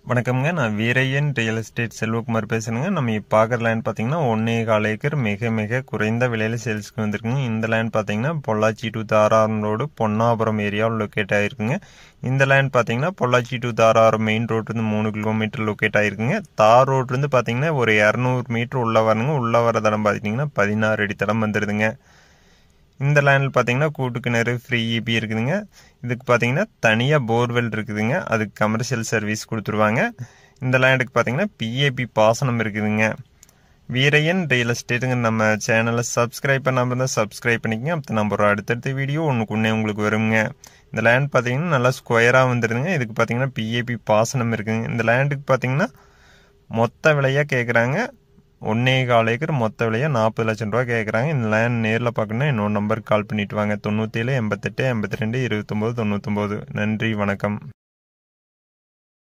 வணக்கம்ங்க. நான் Veeraiyan real estate Selvakumar பேசுறேங்க. நம்ம இப்போ பார்க்குற லேண்ட் பார்த்தீங்கன்னா 1.25 ஏக்கர் மிக மிக குறைந்த விலையில் சேல்ஸ்க்கு வந்திருக்குங்க. இந்த லேண்ட் பார்த்தீங்கன்னா பொள்ளாச்சி டு தாராபுரம் ரோடு பொன்னாபுரம் ஏரியாவில் லொக்கேட் ஆகிருக்குங்க. இந்த லேண்ட் பார்த்தீங்கன்னா பொள்ளாச்சி டு தாராபுரம் மெயின் ரோட்லேருந்து 3 கிலோமீட்டர் லொக்கேட் ஆகிருக்குங்க. தார் ரோட்லேருந்து பார்த்தீங்கன்னா ஒரு 200 மீட்டர் உள்ளே வரணுங்க. உள்ளே வர தடம் பார்த்தீங்கன்னா 16 அடி தடம் வந்துடுதுங்க. இந்த லேண்டில் பார்த்தீங்கன்னா கூட்டு கிணறு ஃப்ரீ இபி இருக்குதுங்க. இதுக்கு பார்த்தீங்கன்னா தனியாக போர்வெல் இருக்குதுங்க. அதுக்கு கமர்ஷியல் சர்வீஸ் கொடுத்துருவாங்க. இந்த லேண்டுக்கு பார்த்தீங்கன்னா பிஏபி பாசனம் இருக்குதுங்க. வீரையன் ரியல் எஸ்டேட்டுங்க நம்ம சேனலை சப்ஸ்கிரைப் பண்ணாமல் இருந்தால் சப்ஸ்கிரைப் பண்ணிக்கங்க. அப்போ நம்ம ஒரு அடுத்தடுத்த வீடியோ ஒன்றுக்குன்னே உங்களுக்கு வருங்க. இந்த லேண்ட் பார்த்தீங்கன்னா நல்லா ஸ்கொயராக வந்துடுதுங்க. இதுக்கு பார்த்தீங்கன்னா பிஏபி பாசனம் இருக்குதுங்க. இந்த லேண்டுக்கு பார்த்தீங்கன்னா மொத்த விலையாக கேட்குறாங்க. 1.25 ஏக்கர் மொத்த விலையா 40 லட்சம் ரூபா கேட்குறாங்க. இந்த லேண்ட் நேரில் பார்க்கணுன்னா இன்னொரு நம்பருக்கு கால் பண்ணிட்டு வாங்க. 97 88 82 29 99. நன்றி, வணக்கம்.